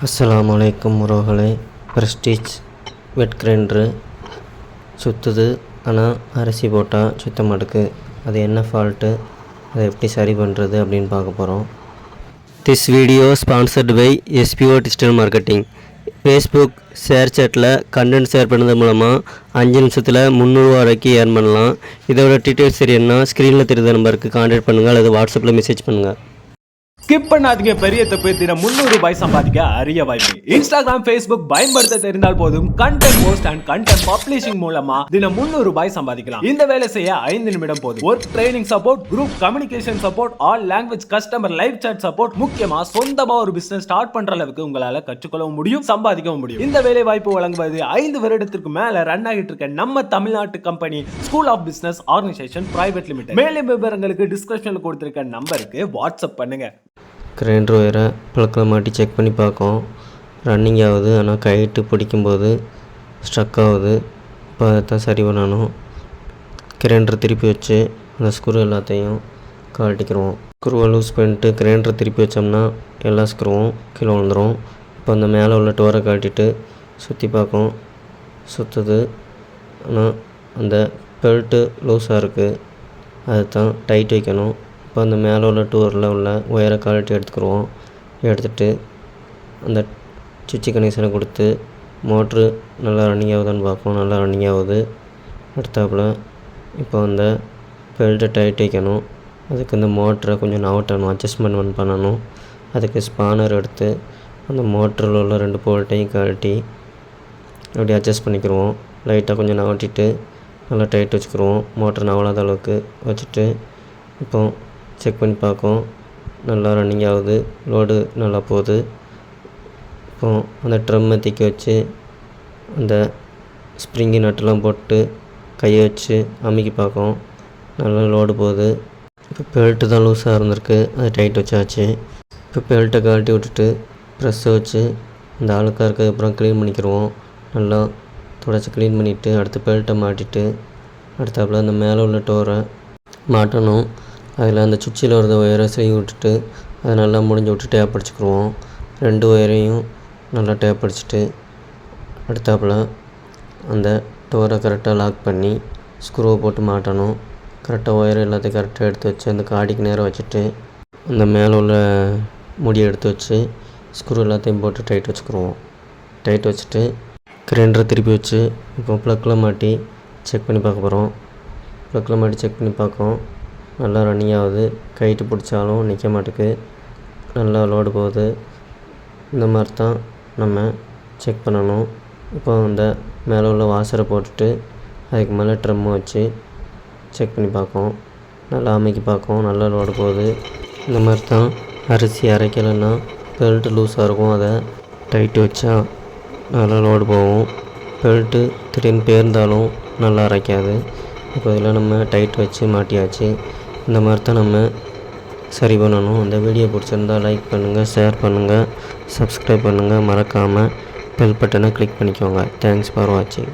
அஸ்ஸலாமு அலைக்கும் உறவுகளே. ப்ரெஸ்டீஜ் வெட் கிரைண்டரு சுற்றுது, ஆனால் அரிசி போட்டால் சுத்த மாட்டுக்கு. அது என்ன ஃபால்ட்டு, அதை எப்படி சரி பண்ணுறது அப்படின்னு பார்க்க போகிறோம். This video sponsored by SPO digital marketing. Facebook share சேட்டில் கண்டென்ட் ஷேர் பண்ணுறது மூலமாக 5 நிமிஷத்தில் 300 வரைக்கும் ஏர்ன் பண்ணலாம். இதோட டீட்டெயில்ஸ் தெரியணும்னா ஸ்க்ரீனில் தெரியுற நம்பருக்கு கான்டாக்ட் பண்ணுங்கள் அல்லது வாட்ஸ்அப்பில் மெசேஜ் பண்ணுங்கள். ஸ்கிப் பண்ணாதீங்க, பெரிய தப்பு. தினம் 300 ரூபாய் சம்பாதிக்க அரிய வாய்ப்பு. இன்ஸ்டாகிராம், ஃபேஸ்புக் பயன்படுத்த தெரிந்தால் போதும் content post and content publishing மூலமா தினம் 300 ரூபாய் சம்பாதிக்கலாம். இந்த வேலை செய்ய 5 நிமிடம் போதும். Work training support, group communication support, all language customer live chat support, முக்கியமா சொந்தமா ஒரு பிசினஸ் ஸ்டார்ட் பண்ற அளவுக்கு உங்களால கற்றுக்கொள்ளவும் முடியும், சம்பாதிக்கவும் முடியும். இந்த வேலை வாய்ப்பு வழங்குவது 5 வருடத்திற்கு மேல ரன் ஆகிட்டு இருக்க நம்ம தமிழ்நாட்டு company school of business organization private limited. மேலும் விவரங்களுக்கு டிஸ்கிரிப்ஷன்ல கொடுத்திருக்க நம்பருக்கு வாட்ஸ்அப் பண்ணுங்க. கிரைண்டர் ஒயரை ப்ளக்கில் மாட்டி செக் பண்ணி பார்க்கும். ரன்னிங் ஆகுது, ஆனால் கைட்டு பிடிக்கும்போது ஸ்ட்ரக் ஆகுது. இப்போ அதை தான் சரி பண்ணணும். கிரைண்டரை திருப்பி வச்சு அந்த ஸ்க்ரூ எல்லாத்தையும் கழட்டிக்கிறோம். ஸ்க்ரூவை லூஸ் பண்ணிட்டு கிரைண்டரை திருப்பி வச்சோம்னா எல்லா ஸ்க்ரூவும் கீழே விழுந்துடும். இப்போ அந்த மேலே உள்ள டோரை கழட்டிட்டு சுற்றி பார்க்கும், சுற்றுது. ஆனால் அந்த பெல்ட்டு லூஸாக இருக்குது, அதை தான் டைட் வைக்கணும். இப்போ அந்த மேலே உள்ள டோரில் உள்ள ஒயரை கழட்டி எடுத்துக்கிடுவோம். எடுத்துகிட்டு அந்த சுவிட்சு கனெக்ஷனை கொடுத்து மோட்ரு நல்லா ரன்னிங் ஆகுதான்னு பார்ப்போம். நல்லா ரன்னிங் ஆகுது. அடுத்தாப்புல இப்போ அந்த பெல்ட்டை டைட் வைக்கணும். அதுக்கு இந்த மோட்டரை கொஞ்சம் நவட்டணும், அட்ஜஸ்ட்மெண்ட் பண்ணணும். அதுக்கு ஸ்பானர் எடுத்து அந்த மோட்டரில் உள்ள 2 போல்ட்டையும் கழட்டி அப்படி அட்ஜஸ்ட் பண்ணிக்கிடுவோம். லைட்டாக கொஞ்சம் நவட்டிட்டு நல்லா டைட் வச்சுக்கிடுவோம். மோட்டர் நவலாத அளவுக்கு வச்சுட்டு இப்போ செக் பண்ணி பார்க்கும். நல்லா ரன்னிங் ஆகுது, லோடு நல்லா போகுது. இப்போ அந்த ட்ரம்மை தூக்கி வச்சு அந்த ஸ்ப்ரிங்கு நட்டெல்லாம் போட்டு கையை வச்சு அமுக்கி பார்க்கும். நல்லா லோடு போகுது. இப்போ பெல்ட்டு தான் லூஸாக இருந்திருக்கு, அது டைட் வச்சாச்சு. இப்போ பெல்ட்டை கழட்டி விட்டுட்டு ப்ரெஸ்ஸை வச்சு அந்த அழுக்காக இருக்கிறதுக்கப்புறம் க்ளீன் பண்ணிக்கிடுவோம். நல்லா தொடச்சி க்ளீன் பண்ணிவிட்டு அடுத்து பெல்ட்டை மாட்டிட்டு அடுத்தாப்புல அந்த மேலே உள்ள டோரை மாட்டணும். அதில் அந்த சுவிட்சில் வரத ஒயரை செய்ய விட்டுட்டு அதை நல்லா முடிஞ்சு விட்டு டேப் அடிச்சுக்கிடுவோம். 2 ஒயரையும் நல்லா டேப் அடிச்சுட்டு அடுத்தாப்புல அந்த டோரை கரெக்டாக லாக் பண்ணி ஸ்க்ரூவை போட்டு மாட்டணும். கரெக்டாக ஒயர் எல்லாத்தையும் கரெக்டாக எடுத்து வச்சு அந்த காடிக்கு நேரம் வச்சுட்டு அந்த மேலே உள்ள முடியை எடுத்து வச்சு ஸ்க்ரூ எல்லாத்தையும் போட்டு டைட் வச்சுக்கிடுவோம். டைட் வச்சுட்டு கிரைண்டரை திருப்பி வச்சு இப்போ ப்ளக்கில் மாட்டி செக் பண்ணி பார்க்க போகிறோம். ப்ளக்கில் மாட்டி செக் பண்ணி பார்க்கும். நல்லா ரன்னிங் ஆகுது, கைட்டு பிடிச்சாலும் நிற்க மாட்டுக்கு, நல்லா லோடு போகுது. இந்த மாதிரி தான் நம்ம செக் பண்ணணும். இப்போ அந்த மேலே உள்ள வாசரை போட்டுட்டு அதுக்கு மேலே ட்ரம்மை வச்சு செக் பண்ணி பார்க்கும். நல்லா அமைக்கி பார்க்கும், நல்லா லோடு போகுது. இந்த மாதிரி தான் அரிசி அரைக்கலைன்னா பெல்ட்டு லூஸாக இருக்கும், அதை டைட்டு வச்சா நல்லா லோடு போகும். பெல்ட்டு திடீர்னு பேர்ந்தாலும் நல்லா அரைக்காது. இப்போ இதில் நம்ம டைட் வச்சு மாட்டியாச்சு. இந்த மாதிரி தான் நம்ம சரி பண்ணணும். இந்த வீடியோ பிடிச்சிருந்தால் லைக் பண்ணுங்கள், ஷேர் பண்ணுங்கள், சப்ஸ்கிரைப் பண்ணுங்கள். மறக்காமல் பெல் பட்டனை கிளிக் பண்ணிக்கோங்க. தேங்க்ஸ் ஃபார் வாட்சிங்.